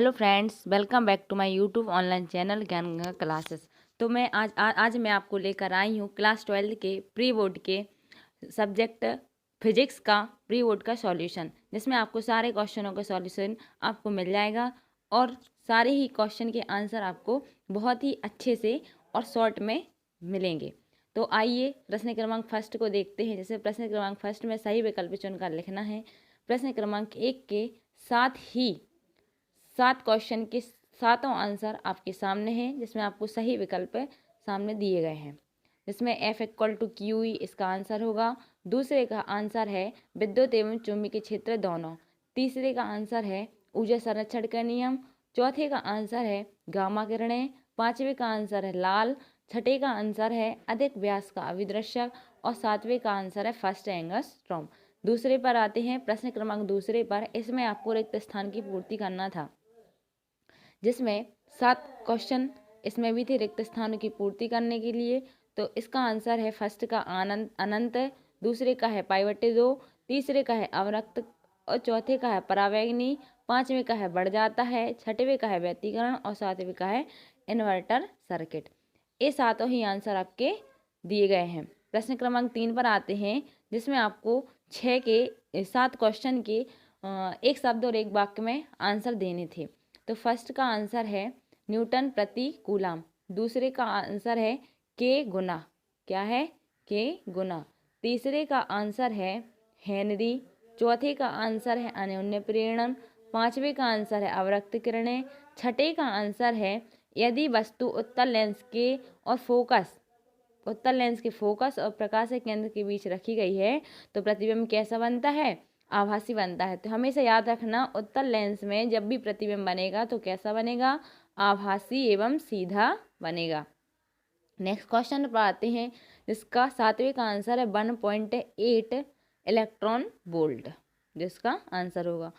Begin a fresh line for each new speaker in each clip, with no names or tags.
Hello friends, welcome back to my YouTube online channel Gyan Ganga classes. तो मैं आज मैं आपको लेकर आई हूँ क्लास 12 के प्री बोर्ड के सब्जेक्ट फिजिक्स का प्री बोर्ड का सॉल्यूशन, जिसमें आपको सारे क्वेश्चनों का सॉल्यूशन आपको मिल जाएगा और सारे ही क्वेश्चन के आंसर आपको बहुत ही अच्छे से और शॉर्ट में मिलेंगे। तो आइए प्रश्न क्रमांक फर्स्ट को देखते हैं। जैसे प्रश्न क्रमांक फर्स्ट में सही विकल्प चुनकर लिखना है। प्रश्न क्रमांक 1 के साथ ही 7 क्वेश्चन के सातों आंसर आपके सामने हैं, जिसमें आपको सही विकल्प सामने दिए गए हैं। जिसमें F equal to Q E इसका आंसर होगा। दूसरे का आंसर है विद्युत एवं चुंबकीय क्षेत्र दोनों। तीसरे का आंसर है ऊर्जा संरक्षण का नियम। चौथे का आंसर है गामा किरणें। पांचवे का आंसर है लाल। छठे का आंसर है अधिक व्यास का अभिदृश्यक और सातवें का आंसर है फर्स्ट एंगस्ट्रॉम। दूसरे पर आते हैं। प्रश्न क्रमांक दूसरे पर, इसमें आपको रिक्त स्थान की पूर्ति करना था, जिसमें 7 क्वेश्चन इसमें भी थे रिक्त स्थानों की पूर्ति करने के लिए। तो इसका आंसर है फर्स्ट का अनंत, दूसरे का है पाइवटे 2, तीसरे का है अवरक्त और चौथे का है परावैगनी, पांचवे का है बढ़ जाता है, छठवें का है व्यतिकरण और सातवें का है इन्वर्टर सर्किट। ये सातों ही आंसर आपके दिए गए हैं। प्रश्न क्रमांक 3 पर आते हैं, जिसमें आपको 7 क्वेश्चन के एक शब्द और एक वाक्य में आंसर देने थे। तो फर्स्ट का आंसर है न्यूटन प्रति कूलम। दूसरे का आंसर है के गुना, क्या है के गुना। तीसरे का आंसर है हेनरी। चौथे का आंसर है अन्योन्य प्रेरण। पांचवे का आंसर है अवरक्त किरणें। छठे का आंसर है यदि वस्तु उत्तल लेंस के फोकस और प्रकाश के केंद्र के बीच रखी गई है तो प्रतिबिंब कैसा बनता है, आभासी बनता है। तो हमेशा याद रखना, उत्तल लेंस में जब भी प्रतिबिंब बनेगा तो कैसा बनेगा, आभासी एवं सीधा बनेगा। नेक्स्ट क्वेश्चन पर आते हैं, जिसका सातवें का आंसर है 1.8 इलेक्ट्रॉन वोल्ट, जिसका आंसर होगा।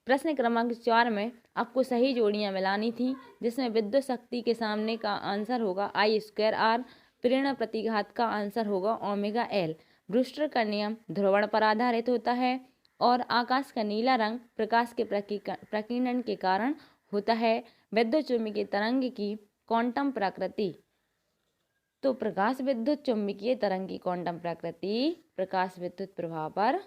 प्रश्न क्रमांक 4 में आपको सही जोड़ियां मिलानी थी, जिसमें विद्युत शक्ति के सामने का आंसर होगा I²R। प्रेरण प्रतिघात का आंसर होगा ओमेगा एल। ब्रूस्टर का नियम ध्रुवण पर आधारित होता है और आकाश का नीला रंग प्रकाश के प्रकीर्णन के कारण होता है। विद्युत चुम्बकीय तरंग की क्वांटम प्रकृति, तो प्रकाश विद्युत चुम्बकीय तरंग की क्वांटम प्रकृति प्रकाश विद्युत प्रभाव पर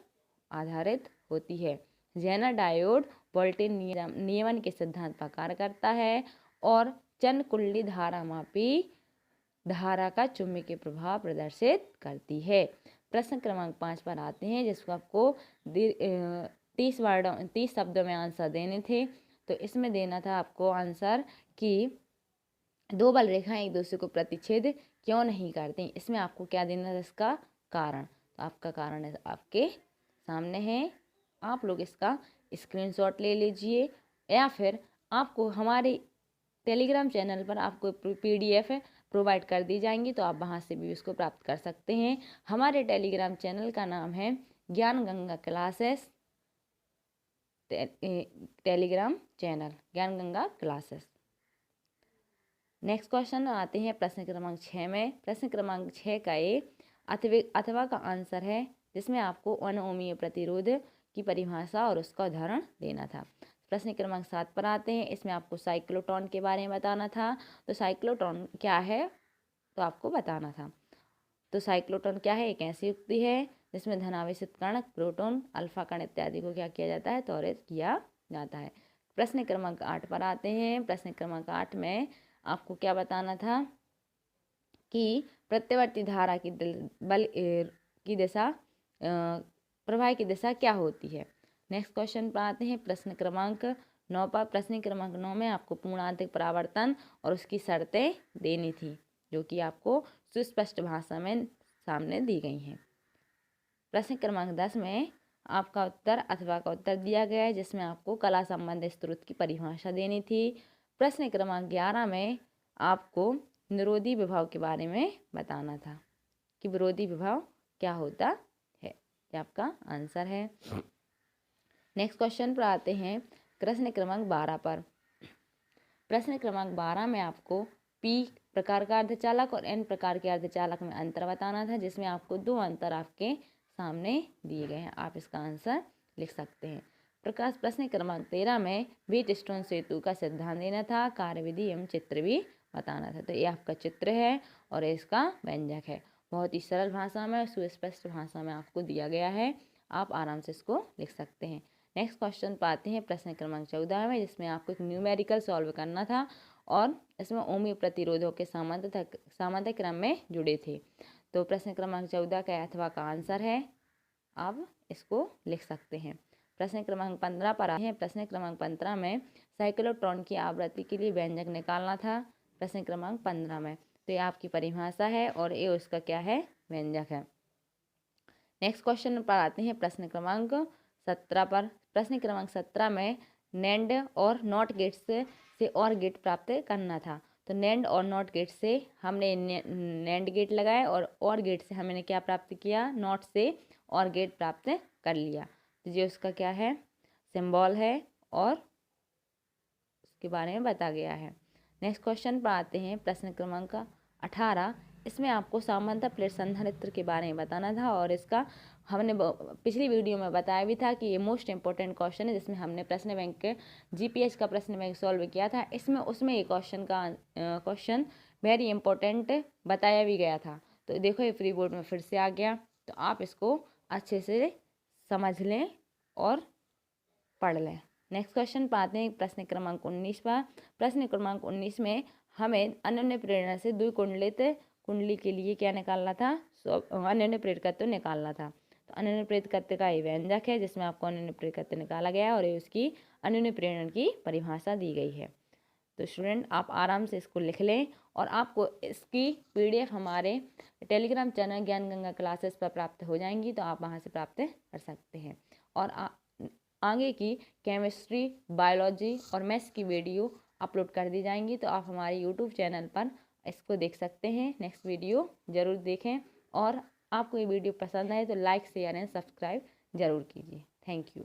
आधारित होती है। जेनर डायोड वोल्टेज नियमन के सिद्धांत पर कार्य करता है और चंद कुंडली धारा मापी धारा का चुंबकीय प्रभाव प्रदर्शित करती है। प्रश्न क्रमांक 5 पर आते हैं, जिसको आपको 30 शब्दों में आंसर देने थे। तो इसमें देना था आपको आंसर कि दो बल रेखाएं एक दूसरे को प्रतिच्छेद क्यों नहीं करती। इसमें आपको क्या देना था, इसका कारण। तो आपका कारण है आपके सामने है, आप लोग इसका स्क्रीनशॉट ले लीजिए या फिर आपको हमारे टेलीग्राम चैनल पर आपको PDF प्रोवाइड कर दी जाएंगी, तो आप वहां से भी उसको प्राप्त कर सकते हैं। हमारे टेलीग्राम चैनल का नाम है ज्ञान Ganga classes. Telegram channel Gyan Ganga classes. Next question आते हैं प्रश्न क्रमांक 6 में। प्रश्न क्रमांक 6 का अथवा का आंसर है, जिसमें आपको 1 ओमीय प्रतिरोध की परिभाषा और उसका उदाहरण देना था। प्रश्न क्रमांक 7 पर आते हैं, इसमें आपको साइक्लोट्रॉन के बारे में बताना था। तो साइक्लोट्रॉन क्या है तो आपको बताना था। तो साइक्लोट्रॉन क्या है, एक ऐसी युक्ति है जिसमें धनावेशित कण, प्रोटॉन, अल्फा कण इत्यादि को क्या किया जाता है, त्वरित किया जाता है। प्रश्न क्रमांक 8 पर आते हैं। प्रश्न क्रमांक 8 में आपको क्या बताना था कि प्रत्यावर्ती धारा की बल की दिशा, प्रवाह की दिशा क्या होती है। नेक्स्ट क्वेश्चन पर आते हैं प्रश्न क्रमांक 9 पर। प्रश्न क्रमांक 9 में आपको पूर्णांतिक परावर्तन और उसकी शर्तें देनी थी, जो कि आपको सुस्पष्ट भाषा में सामने दी गई हैं। प्रश्न क्रमांक 10 में आपका उत्तर अथवा का उत्तर दिया गया है, जिसमें आपको कला संबंधित स्रोत की परिभाषा देनी थी। प्रश्न क्रमांक 11 में आपको निरोधी विभव के बारे में बताना था कि विरोधी विभव क्या होता है। ये आपका आंसर है। नेक्स्ट क्वेश्चन पर आते हैं प्रश्न क्रमांक 12 पर। प्रश्न क्रमांक 12 में आपको P प्रकार का अर्धचालक और N प्रकार के अर्धचालक में अंतर बताना था, जिसमें आपको 2 अंतर आपके सामने दिए गए हैं। आप इसका आंसर लिख सकते हैं। प्रश्न क्रमांक 13 में व्हीटस्टोन सेतु का सिद्धांत देना था, कार्यविधि एवं चित्र भी बताना था। तो ये आपका चित्र है और इसका व्यंजक है। बहुत ही सरल भाषा में, सुस्पष्ट भाषा में आपको दिया गया है, आप आराम से इसको लिख सकते हैं। नेक्स्ट क्वेश्चन पर आते हैं प्रश्न क्रमांक 14 में, जिसमें आपको एक न्यूमेरिकल सॉल्व करना था और इसमें ओमी प्रतिरोधों के समांतर क्रम में जुड़े थे। तो प्रश्न क्रमांक 14 का अथवा का आंसर है, आप इसको लिख सकते हैं। प्रश्न क्रमांक 15 पर आते हैं। प्रश्न क्रमांक 15 में साइक्लोट्रॉन की आवृत्ति के लिए व्यंजक निकालना था, प्रश्न क्रमांक 15 में। तो ये आपकी परिभाषा है और ये उसका क्या है, व्यंजक है। नेक्स्ट क्वेश्चन पर आते हैं प्रश्न क्रमांक 17 पर। प्रश्न क्रमांक 17 में नैंड और नॉट गेट से और गेट प्राप्त करना था। तो नैंड और नॉट गेट से हमने नैंड गेट लगाए और गेट से हमने क्या प्राप्त किया, नॉट से और गेट प्राप्त कर लिया। तो ये उसका क्या है, सिंबल है और उसके बारे में बता गया है। नेक्स्ट क्वेश्चन पर आते हैं प्रश्न क्रमांक 18। इसमें आपको समांतर प्लेट संधारित्र के बारे में बताना था और इसका हमने पिछली वीडियो में बताया भी था कि ये मोस्ट इंपॉर्टेंट क्वेश्चन है, जिसमें हमने प्रश्न बैंक के जीपीएच का प्रश्न बैंक सॉल्व किया था। उसमें ये क्वेश्चन वेरी इंपॉर्टेंट बताया भी गया था। तो देखो ये फ्री बोर्ड में फिर से आ गया, तो आप इसको अच्छे से समझ लें और पढ़ लें। नेक्स्ट क्वेश्चन पाते हैं प्रश्न क्रमांक 19 पर। प्रश्न क्रमांक 19 में हमें अनन्य प्रेरणा से द्विकुंडलित कुंडली के लिए क्या निकालना था, अनन्य प्रेरकत्व निकालना था। तो अनन्य प्रेरकत्व का ये व्यंजक है, जिसमें आपको अनन्य प्रेरकत्व निकाला गया है और ये उसकी अनन्य प्रेरण की परिभाषा दी गई है। तो स्टूडेंट आप आराम से इसको लिख लें और आपको इसकी PDF हमारे Telegram channel Gyan Ganga classes पर प्राप्त हो जाएंगी, तो आप वहां से प्राप्त कर सकते हैं। और आगे की केमिस्ट्री, बायोलॉजी और मैथ्स की वीडियो अपलोड कर दी जाएंगी, तो आप हमारे यूट्यूब चैनल पर इसको देख सकते हैं। नेक्स्ट वीडियो ज़रूर देखें और आपको ये वीडियो पसंद आए तो लाइक, शेयर एंड सब्सक्राइब ज़रूर कीजिए। Thank you.